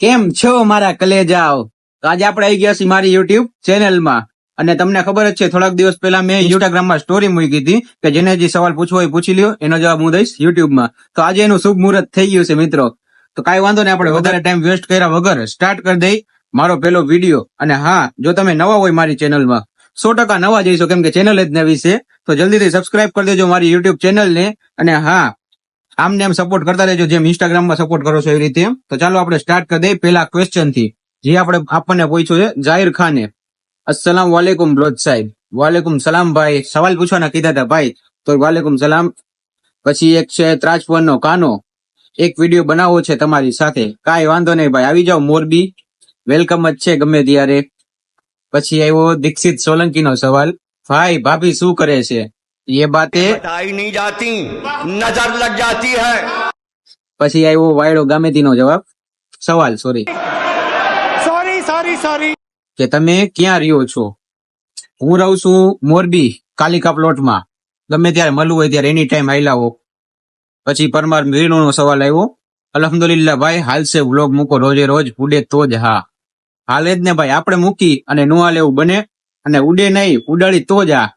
કેમ છો મારા કલેજાઓ? તો આજે આપણે આવી ગયા છીએ મારી યુટ્યુબ ચેનલમાં. અને તમને ખબર જ છે, થોડાક દિવસ પહેલા મેં ઇન્સ્ટાગ્રામમાં સ્ટોરી મૂકી હતી કે જેને જે સવાલ પૂછવો હોય પૂછી લ્યો, એનો જવાબ હું દઈશ યુટ્યુબમાં. તો આજે એનું શુભ મુહૂર્ત થઈ ગયું છે મિત્રો. તો કાંઈ વાંધો નહીં, આપણે વધારે ટાઈમ વેસ્ટ કર્યા વગર સ્ટાર્ટ કરી દઈ મારો પહેલો વિડીયો. અને હા, જો તમે નવા હોય મારી ચેનલમાં, 100% નવા જઈશો, કેમ કે ચેનલ જ નવી છે, તો જલ્દીથી સબસ્ક્રાઇબ કરી દેજો મારી યુટ્યુબ ચેનલને. અને હા, આમને એમ સપોર્ટ કરતા રહેજો, જેમ ઇન્સ્ટાગ્રામમાં સપોર્ટ કરો છો એવી રીતે. તો ચાલો આપણે સ્ટાર્ટ કરી દઈએ પહેલા ક્વેશ્ચન થી, જે આપણે આપણને પૂછ્યું છે જાહિર ખાને. અસ્સલામ વાલેકુમ બ્લોચ સાહેબ. વાલેકુમ સલામ ભાઈ. સવાલ પૂછવાના કીધા હતા ભાઈ, તો વાલેકુમ સલામ. પછી એક છે ત્રાજપુરનો કાનો, એક વિડીયો બનાવવો છે તમારી સાથે. કાંઈ વાંધો નહીં ભાઈ, આવી જાઓ મોરબી, વેલકમ જ છે ગમે ત્યારે. પછી આવ્યો દીક્ષિત સોલંકી નો સવાલ, ભાઈ ભાભી શું કરે છે? ये बातें बताई नहीं जाती, नजर लग जाती है. પછી આવ્યો વાયડો ગામેતી નો જવાબ સવાલ સોરી કે તમે ક્યાં રહ્યો છો? હું રહું છું મોરબી કાલિકા પ્લોટમાં, ગમે ત્યારે મળવું હોય ત્યારે એની ટાઈમ આયલાવો. પછી પરમાર મીરનો નો સવાલ આવ્યો, અલ્હમ્દુલિલ્લાહ ભાઈ, હાલશે વ્લોગ મૂકો રોજે રોજ, ઉડે તો જ. હા, હાલે જ ને ભાઈ, આપણે મૂકી અને નો હાલે એવું બને, અને ઉડે નહીં ઉડાડી તો જ. આ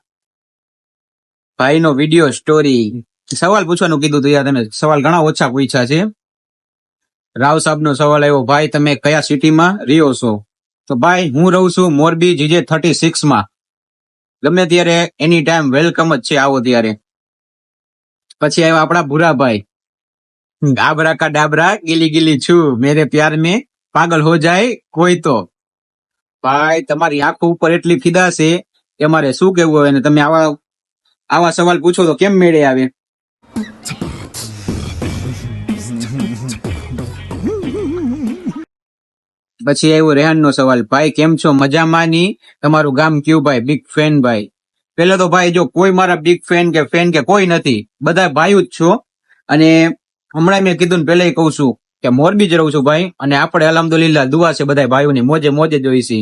ભાઈનો વિડીયો સ્ટોરી. સવાલ પૂછવાનું કીધું તો યાર, તમે સવાલ ઘણા ઓછા પૂછ્યા છે. રાવ સાહેબનો સવાલ આવ્યો, ભાઈ તમે કયા સિટીમાં રહ્યો છો? તો ભાઈ હું રહું છું મોરબી જીજે 36 માં, ગમે ત્યારે એની ટાઈમ વેલકમ જ છે, આવો ત્યારે. પછી આવ્યા આપણા ભૂરાભાઈ, ગાબરા કા ડાબરા ગીલી ગીલી છું, મેરે પ્યાર में પાગલ હો જાય કોઈ તો. ભાઈ તમારી આંખો ઉપર એટલી ફિદા છે કે મારે શું કેવું હોય, અને તમે આવા સવાલ પૂછો તો કેમ મેળે આવે. પછી આવ્યો રેહાન નો સવાલ, ભાઈ કેમ છો? મજામાં ની? તમારું ગામ કયું ભાઈ? બિગ ફેન ભાઈ. પેલા તો ભાઈ જો કોઈ મારા બિગ ફેન કે કોઈ નથી, બધા ભાઈ જ છો. અને હમણાં મેં કીધું ને પેલા કહું છું કે મોરબી જ રહું છું ભાઈ. અને આપણે અલ્હમ્દુલિલ્લાહ દુઆ છે બધા ભાઈઓની, મોજે મોજે જોઈ છે.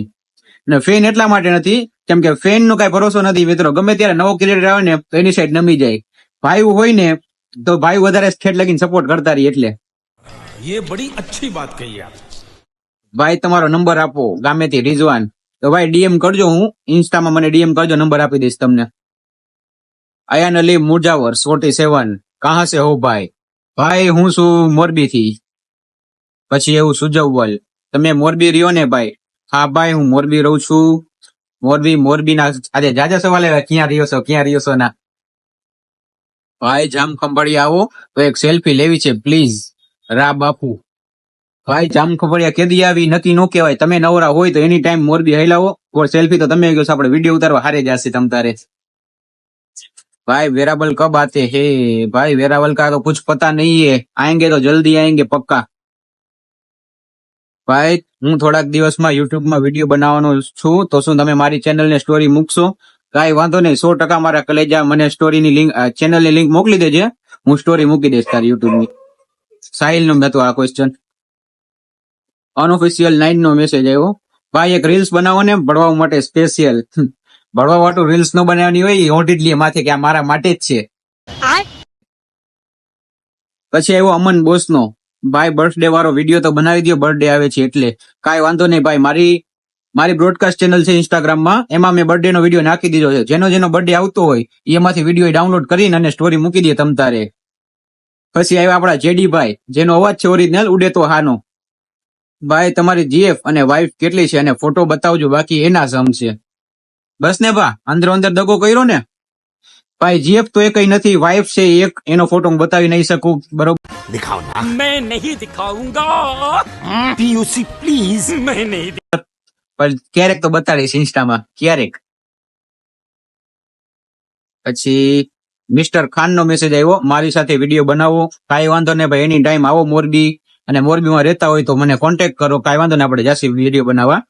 અને ફેન એટલા માટે નથી કેમ કે ફેન નો કઈ ભરોસો નથી મિત્રો, ગમે ત્યારે નવો ક્રિએટર આવે ને તો એની સાઈડ નમી જાય. ભાઈ હોય ને તો ભાઈ વધારે ઠેઠ લગીને સપોર્ટ કરતા રહી. એટલે ये बड़ी अच्छी बात कही आप. ભાઈ તમારો નંબર આપો, ગામેથી રિઝવાન. તો ભાઈ ડીએમ કરજો, હું ઇન્સ્ટામાં મને ડીએમ કરજો, નંબર આપી દઈશ તમને. અયાન અલી મુજાવર 47, કહા સે હો ભાઈ? ભાઈ હું છું મોરબી થી. પછી એવું સુજવલ, તમે મોરબી રહ્યો ને ભાઈ? હા ભાઈ હું મોરબી રહું છું. મોરબીના આજે જાજા સવાલ આવ્યા, ક્યાં રહ્યો છો ના. ભાઈ જામ ખંભાળી આવો તો એક સેલ્ફી લેવી છે પ્લીઝ, રા બાપુ. ભાઈ જામ ખંભાળિયા કેદી આવી નક્કી નો કહેવાય, તમે નવરા હોય તો એની ટાઈમ મોરબી હલાવો, ઓર સેલ્ફી તો તમે ગયો આપણે વિડીયો ઉતારવા હારે જશે તમ તારે. भाई वेरावल कब आते हैं? भाई वेरावल का तो कुछ पता नहीं है, आएंगे तो जल्दी आएंगे पक्का. ભાઈ હું થોડાક દિવસમાં યુટ્યુબમાં વિડીયો બનાવવાનો છું, તો શું તમે મારી ચેનલને સ્ટોરી મૂકશો? કાંઈ વાંધો નહીં, 100% મારા કલેજા મને સ્ટોરીની લિંક, ચેનલની લિંક મોકલી દેજે, હું સ્ટોરી મૂકી દઈશ તારી યુટ્યુબની. સાહિલ નો હતો આ ક્વેશ્ચન. અનઓફિશિયલ 9 નો મેસેજ આવ્યો, ભાઈ એક રીલ્સ બનાવો ને ભણવા માટે સ્પેશિયલ. ભણવા વાળું રીલ્સ નો બનાવવાની હોય, ઓઢી જ લે માથે કે આ મારા માટે જ છે. પછી આવ્યો અમન બોસ નો, ભાઈ બર્થડે વાળો વિડીયો તો બનાવી દો, બર્થડે આવે છે એટલે. કાંઈ વાંધો નહીં ભાઈ, મારી બ્રોડકાસ્ટ ચેનલ છે ઇન્સ્ટાગ્રામમાં, એમાં મેં બર્થડે નો વિડીયો નાખી દીધો છે. જેનો બર્થડે આવતો હોય એમાંથી વિડીયો ડાઉનલોડ કરીને અને સ્ટોરી મૂકી દે તમ તારે. પછી આવ્યા આપણા જેડી ભાઈ, જેનો અવાજ છે ઓરિજિનલ, ઉડે તો હાનો. ભાઈ તમારી જીએફ અને વાઇફ કેટલી છે અને ફોટો બતાવજો, બાકી એના સમ છે. બસ ને ભા, અંદરો અંદર દગો કર્યો ને ભાઈ. જીએફ તો એ કઈ નથી, વાઇફ છે એક, એનો ફોટો હું બતાવી નહીં શકું, બરોબર? दिखाओ ना. मैं नहीं दिखाऊंगा. PUC please. मैं नहीं. પણ ક્યારેક તો બતાડીશ ઇન્સ્ટામાં, ક્યારેક. પછી મિસ્ટર ખાન નો મેસેજ આવ્યો, મારી સાથે વિડીયો બનાવો. કાંઈ વાંધો નહીં ભાઈ, એની ટાઈમ આવો મોરબી, અને મોરબીમાં રહેતા હોય તો મને કોન્ટેક્ટ કરો, કાંઈ વાંધો નહીં, આપણે જાસી વિડીયો બનાવવા.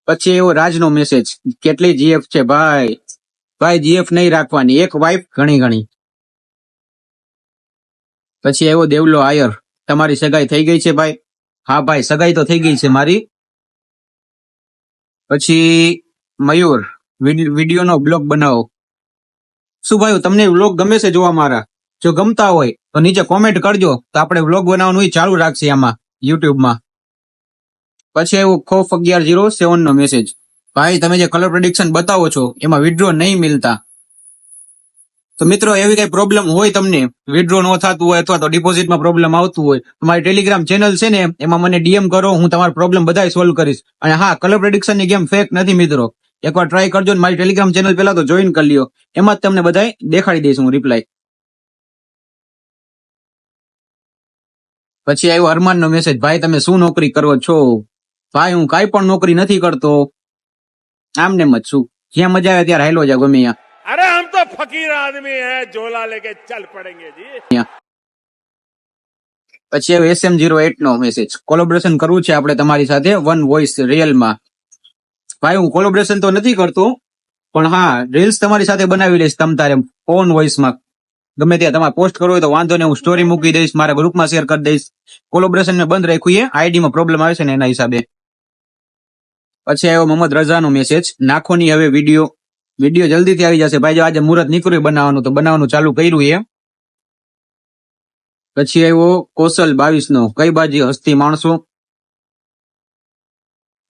પછી એવો રાજનો મેસેજ, કેટલી જીએફ છે ભાઈ? ભાઈ જીએફ નહીં રાખવાની, એક વાઇફ ઘણી. પછી એવો દેવલો આયર, તમારી સગાઈ થઈ ગઈ છે ભાઈ? હા ભાઈ સગાઈ તો થઈ ગઈ છે મારી. પછી મયુર, વિડીયોનો બ્લોગ બનાવો. શું ભાઈ તમને વ્લોગ ગમે છે જોવા મારા? જો ગમતા હોય તો નીચે કોમેન્ટ કરજો, તો આપણે વ્લોગ બનાવવાનું ચાલુ રાખશે આમાં યુટ્યુબમાં. પછી આવ્યો ખોફ 1107 નો મેસેજ, ભાઈ તમે જે કલર પ્રેડિક્શન બતાવો છો એમાં વિડ્રો નહીં મિલતા. તો મિત્રો એવી કઈ પ્રોબ્લેમ હોય તમને વિડ્રો ન થતું હોય અથવા તો ડિપોઝિટમાં પ્રોબ્લેમ આવતું હોય તો મારી ટેલિગ્રામ ચેનલ છે ને એમાં મને ડીએમ કરો, હું તમારો પ્રોબ્લેમ બધા સોલ્વ કરીશ. અને હા, કલર પ્રેડિક્શન ની ગેમ ફેક નથી મિત્રો, એકવાર ટ્રાય કરજો ને મારી ટેલિગ્રામ ચેનલ પેલા તો જોઈન કરી લ્યો, એમાં જ તમને બધા દેખાડી દઈશ હું રિપ્લાય. પછી આવ્યો અરમાન નો મેસેજ, ભાઈ તમે શું નોકરી કરો છો? ભાઈ હું કાંઈ પણ નોકરી નથી કરતો, આમને જ છું, જ્યાં મજા આવે ત્યારે હાલો જા ગમે ત્યાં. अरे हम तो फकीर आदमी हैं, झोला लेके चल पड़ेंगे जी. પછી આવ્યો SM08 નો મેસેજ, કોલેબોરેશન કરવું છે આપણે તમારી સાથે વન વોઇસ રિયલમાં. ભાઈ હું કોલેબોરેશન તો નથી કરતો, પણ હા રીલ્સ તમારી સાથે બનાવી લઈશ તમ તારે ઓન વોઇસમાં. ગમે ત્યાં તમારે પોસ્ટ કરવો હોય તો વાંધો નહીં, હું સ્ટોરી મૂકી દઈશ, મારા ગ્રુપમાં શેર કરી દઈશ. કોલેબોરેશન મેં બંધ રાખ્યું છે, આઈડીમાં પ્રોબ્લેમ આવે છે ને એના હિસાબે. પછી આવ્યો મોહમ્મદ રઝાનો મેસેજ, નાખો ની હવે વિડીયો જલ્દીથી આવી જશે ભાઈ, જો આજે મુહૂર્ત નીકળ્યું બનાવવાનું તો બનાવવાનું ચાલુ કર્યું છે. પછી આવ્યો કૌશલ 22 નો, કઈ બાજી હસ્તી માણસો.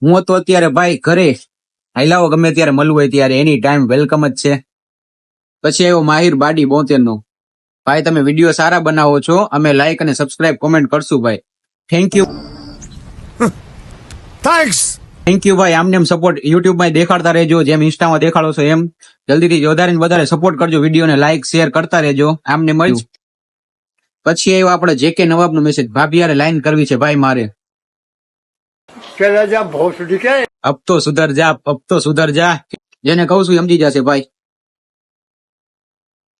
હું તો અત્યારે ભાઈ ઘરે, હાલાવો ગમે ત્યારે મળવું હોય ત્યારે એની ટાઈમ વેલકમ જ છે. પછી આવ્યો માહિર બાડી 72 નો, ભાઈ તમે વિડીયો સારા બનાવો છો, અમે લાઈક અને સબસ્ક્રાઇબ કોમેન્ટ કરશું ભાઈ, થેન્ક યુ. થેન્ક યુ ભાઈ, આમને એમ સપોર્ટ યુટ્યુબ માં દેખાડતા રહેજો, જેમ ઇન્સ્ટામાં દેખાડો છો એમ જલ્દીથી વધારે ને વધારે સપોર્ટ કરજો, વિડીયોને લાઈક શેર કરતા રહેજો, આમને મળ્યું. પછી આવ્યો આપણે જેકે નવાબ નો મેસેજ, ભાભી યારે લાઈન કરવી છે ભાઈ મારે. અબ તો સુધર જા, અબ તો સુધર જા, જેને કહું છું સમજી જશે ભાઈ.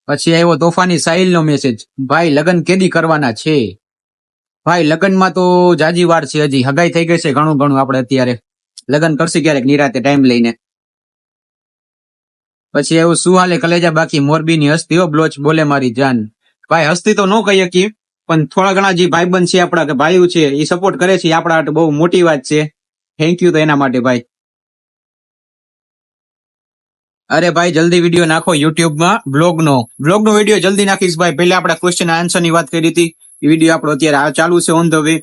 પછી આવ્યો તોફાની સાહિલ નો મેસેજ, ભાઈ લગ્ન કેદી કરવાના છે? ભાઈ લગ્નમાં તો જાજી વાર છે, હજી હગાઈ થઈ ગઈ છે ઘણું ઘણું, આપણે અત્યારે લગ્ન કરશે ક્યારેક નિરાતે ટાઈમ લઈને. પછી એવું શું હાલે કલેજા બાકી મોરબીની હસ્તીઓ બ્લોચ બોલે મારી જાન. ભાઈ હસ્તી તો ન કહી શકીએ, પણ થોડા ઘણા જે ભાઈબંધ છે આપણા કે ભાઈઓ છે એ સપોર્ટ કરે છે, આપણા માટે બહુ મોટી વાત છે, થેન્ક યુ તો એના માટે ભાઈ. અરે ભાઈ જલ્દી વિડીયો નાખો યુટ્યુબમાં, બ્લોગનો વિડીયો જલ્દી નાખીશ ભાઈ. પહેલા આપણે ક્વેશ્ચન આન્સર ની વાત કરી હતી, એ વિડીયો આપણો અત્યારે ચાલુ છે ઓન ધ વે.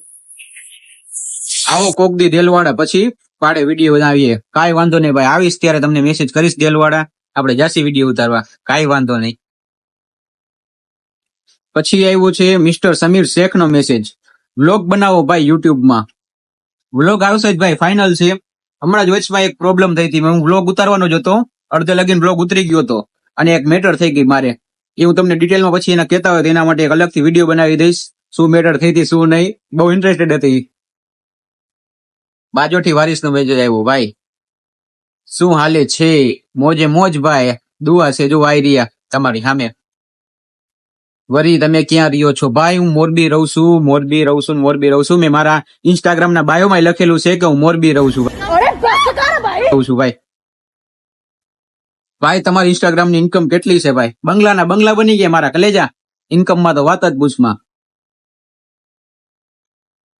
આવો કોક દી દેલવાડા પછી પાડે વિડીયો બનાવીએ, કાંઈ વાંધો નહીં ભાઈ, આવીશ ત્યારે તમને મેસેજ કરીશ દેલવાડા, આપણે જાસી વિડીયો ઉતારવા, કાંઈ વાંધો નહીં. પછી આવ્યો છે મિસ્ટર સમીર શેખ નો મેસેજ, વ્લોગ બનાવો ભાઈ યુટ્યુબમાં. વ્લોગ આવશે જ ભાઈ, ફાઇનલ છે. હમણાં જ વચમાં એક પ્રોબ્લેમ થઈ હતી, હું વ્લોગ ઉતારવાનો જ હતો, અડધે લગીન વ્લોગ ઉતરી ગયો હતો અને એક મેટર થઈ ગઈ મારે, એ હું તમને ડિટેલમાં પછી એના કહેતા હોય તો એના માટે એક અલગથી વિડીયો બનાવી દઈશ, શું મેટર થઈ હતી શું નહીં, બહુ ઇન્ટરેસ્ટેડ હતી. બાજોઠી વારીસ નો મેસેજ આવ્યો, ભાઈ શું હાલે છે? મોજે મોજ ભાઈ, દુઆ છે જો આવી રહ્યા તમારી સામે. વરી તમે ક્યાં રહ્યો છો? ભાઈ હું મોરબી રહું છું. મેં મારા ઇન્સ્ટાગ્રામ ના બાયોમાં લખેલું છે કે હું મોરબી રહું છું ભાઈ. ભાઈ તમારી ઇન્સ્ટાગ્રામ ની ઇન્કમ કેટલી છે ભાઈ? બંગલાના બંગલા બની ગયા મારા કલેજા, ઇન્કમમાં તો વાત જ પૂછમાં.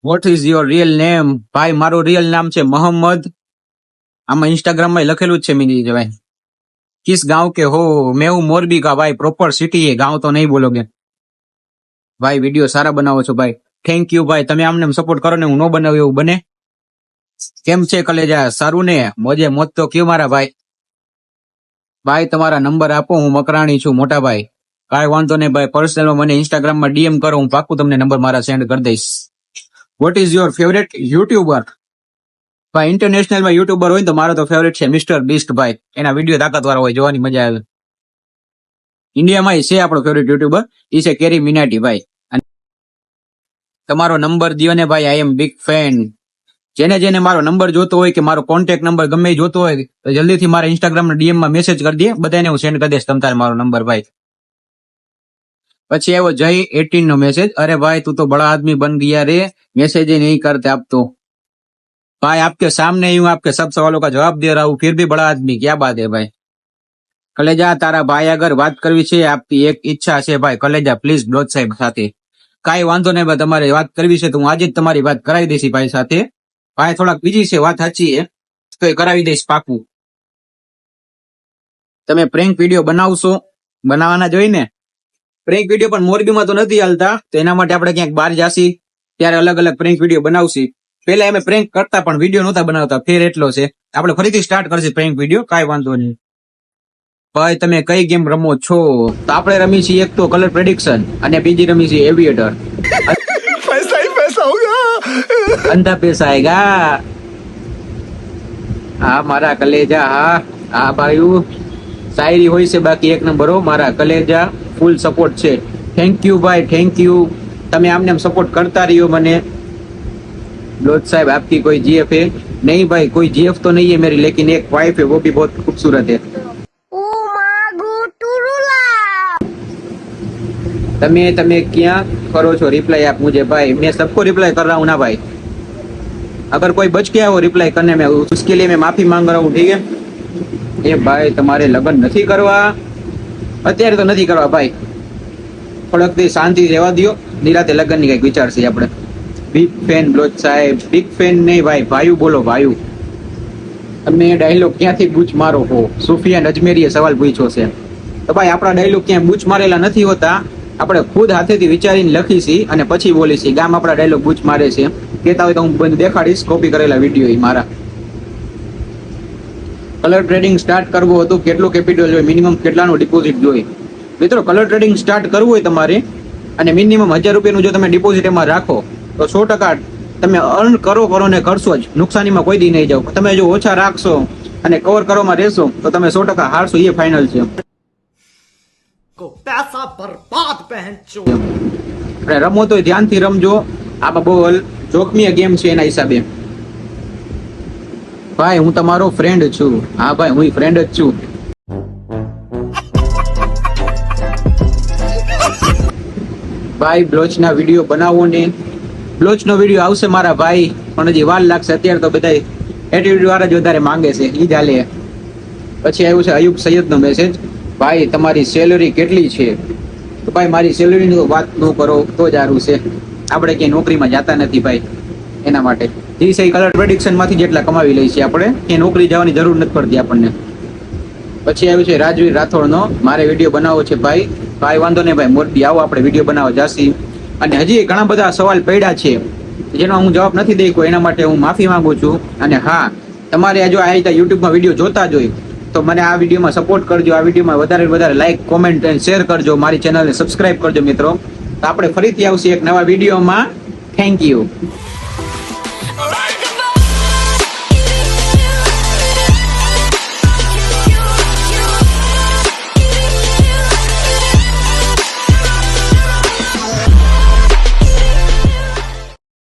What is your real name? ભાઈ મારું રિયલ નામ છે મોહમ્મદ, આમાં ઇન્સ્ટાગ્રામ માં લખેલું જ છે મીની ભાઈ. કિસ ગાંવ કે હો? મેં હું મોરબી કા ભાઈ, પ્રોપર સિટી है, गांव तो नहीं बोलोगे भाई. વિડીયો સારા બનાવો છો ભાઈ, થેન્ક યુ ભાઈ, તમે આમને સપોર્ટ કરો ને હું ન બનાવું એવું બને. કેમ છે કલેજા? સારું ને? મોજે મોજ તો કયો મારા ભાઈ. ભાઈ તમારા નંબર આપો, હું મકરાણી છું મોટા ભાઈ. કાંઈ વાંધો નહીં ભાઈ, પર્સનલમાં મને ઇન્સ્ટાગ્રામમાં ડીએમ કરો, હું પાક્કું તમને નંબર મારા સેન્ડ કરી દઈશ. Vote is your favourite YouTuber? ભાઈ ઇન્ટરનેશનલમાં યુટ્યુબર હોય તો મારો તો ફેવરેટ છે મિસ્ટર બીસ્ટ ભાઈ, એના વિડીયો તાકાતવાળા હોય, જોવાની મજા આવે. ઇન્ડિયામાં છે આપણો ફેવરેટ યુટ્યુબર, એ છે કેરી મિનાટી ભાઈ. અને તમારો નંબર દિયો ને ભાઈ, આઈ એમ બિગ ફેન. જેને જેને મારો નંબર જોતો હોય કે મારો કોન્ટેક્ટ નંબર ગમે એ જોતો હોય તો જલ્દીથી મારા ઇન્સ્ટાગ્રામ ના ડીએમ માં મેસેજ કરી દે, બધાને હું સેન્ડ કરી દઈશ તમતારે મારો નંબર ભાઈ. પછી આવ્યો જય 18 નો મેસેજ, અરે ભાઈ તું તો બડા આદમી બન ગયા રે, मैसेज ही नहीं करते आप तो भाई, आपके सामने ही हूँ, आपके सब सवालों का जवाब दे रहा हूँ, फिर भी बड़ा आदमी, क्या बात है भाई. कलेजा तारा भाई अगर વાત કરવી છે, આપकी એક ઈચ્છા છે ભાઈ, કલેજા પ્લીઝ બ્લોચ સાહેબ સાથે. કાંઈ વાંધો નહીં ભાઈ, તમારે વાત કરવી છે તો હું આજે જ તમારી વાત કરાવી દઈશ ભાઈ સાથે. ભાઈ થોડાક બીજી છે, વાત સાચી છે તો એ કરાવી દઈશ પાકું. તમે પ્રેન્ક વિડીયો બનાવશો? બનાવવાના જ હોય ને. પ્રેન્ક વિડીયો પણ મોરબીમાં તો નથી હાલતા, તો એના માટે આપણે ક્યાંક બહાર જાસી ત્યારે અલગ અલગ પ્રેન્ક વિડીયો બનાવશી. પેલા અમે પ્રેન્ક કરતા પણ વિડીયો નહોતા બનાવતા, ફેર એટલો છે. આપણે ફરીથી સ્ટાર્ટ કરશે પ્રેન્ક વિડીયો, કાંઈ વાંધો નહીં. ભાઈ તમે કઈ ગેમ રમો છો? તો આપણે રમી છીએ એક તો કલર પ્રેડિક્શન અને બીજી રમી છીએ એવિએટર. पैसा ही पैसा होगा. અંધા પૈસા આયેગા. હા મારા કલેજા, હા ભાઈ શાયરી હોય છે બાકી એક નંબર હો. મારા કલેજા ફૂલ સપોર્ટ છે. થેન્ક યુ ભાઈ, થેન્ક યુ. તમે આમને આમ સપોર્ટ કરતા રહ્યો મને. लोट साहब आपकी कोई जीएफ है? नहीं भाई कोई जीएफ तो नहीं है मेरी, लेकिन एक वाइफ है वो भी बहुत खूबसूरत है. તમે ક્યાં કરો છો रिप्लाई आप मुझे भाई? मैं सबको रिप्लाई कर रहा हूँ ना भाई. अगर कोई बच गया हो रिप्लाई करने में उसके लिए मैं माफी मांग रहा हूँ, ठीक है? એ ભાઈ તમારે લગ્ન નથી કરવા? અત્યારે તો નથી કરવા ભાઈ, થોડોક દી શાંતિ રહેવા દો, નિરાતે લગ્ન ની કઈક વિચાર છે આપણે. બિગ ફેન બ્લોચ સાહેબ, બિગ ફેન નહીં ભાઈ, ભાયુ બોલો ભાયુ. તમે ડાયલોગ ક્યાંથી બૂચ મારો હો? સુફિયાન અજમેરીએ સવાલ પૂછ્યો છે. તો ભાઈ આપણા ડાયલોગ ક્યાંય બૂચ મારેલા નથી હોતા, આપણે ખુદ હાથેથી વિચારીને લખીશી અને પછી બોલીશી. ગામ આપણા ડાયલોગ બૂચ મારે છે કહેતા હોય તો હું બધું દેખાડીશ, કોપી કરેલા વિડીયો મારા. કલર ટ્રેડિંગ સ્ટાર્ટ કરવું હતું, કેટલું કેપિટલ જોઈએ, મિનિમમ કેટલાનું ડિપોઝિટ જોઈએ? મિત્રો કલર ટ્રેડિંગ સ્ટાર્ટ કરવું હોય તમારે અને મિનિમમ 1000 રૂપિયાનું જો તમે ડિપોઝિટ એમાં રાખો તો 100% તમે અર્ન કરો ને કરશો જ, નુકસાનીમાં કોઈ દી નહીં જાવ. તમે જો ઓછા રાખશો અને કવર કરવામાં રહેશો તો તમે 100% હારશો, એ ફાઇનલ છે. पैसा बर्बाद पहन અને રમો તો ધ્યાનથી રમજો, આમાં બહુ જોખમી ગેમ છે એના હિસાબે. ભાઈ હું તમારો ફ્રેન્ડ છું. હા ભાઈ હું ફ્રેન્ડ જ છું. ભાઈ બ્લોચ ના વિડીયો બનાવો ને. બ્લોચ નો વિડીયો આવશે મારા ભાઈ, પણ હજી વાર લાગશે. અત્યારે તો બધા એટીટ્યુડ વાળા જ વધારે માંગે છે, ઈ જ હાલે. પછી આવ્યું છે અયુબ સૈયદ નો મેસેજ, ભાઈ તમારી સેલરી કેટલી છે? તો ભાઈ મારી સેલરી ની વાત ન કરો તો જ સારું છે. આપણે ક્યાંય નોકરીમાં જતા નથી ભાઈ, એના માટે જે સહી કલર પ્રેડિક્શન માંથી જેટલા કમાવી લઈએ છીએ આપણે, એ નોકરી જવાની જરૂર નથી પડતી આપણને. પછી આવ્યું છે રાજવીર રાઠોડ નો, મારે વિડીયો બનાવવો છે ભાઈ. ભાઈ વાંધો નહીં ભાઈ, મોરબી આવો, આપણે વિડીયો બનાવવા જાસી. અને હજી ઘણા બધા સવાલ પડ્યા છે જેનો હું જવાબ નથી દઈ કોઈ, એના માટે હું માફી માંગુ છું. અને હા તમારે જો આ રીતે યુટ્યુબમાં વિડીયો જોતા જ હોય તો મને આ વિડીયોમાં સપોર્ટ કરજો. આ વિડીયોમાં વધારે લાઈક, કોમેન્ટ અને શેર કરજો. મારી ચેનલને સબસ્ક્રાઇબ કરજો મિત્રો. તો આપણે ફરીથી આવશે એક નવા વિડીયોમાં. Thank you.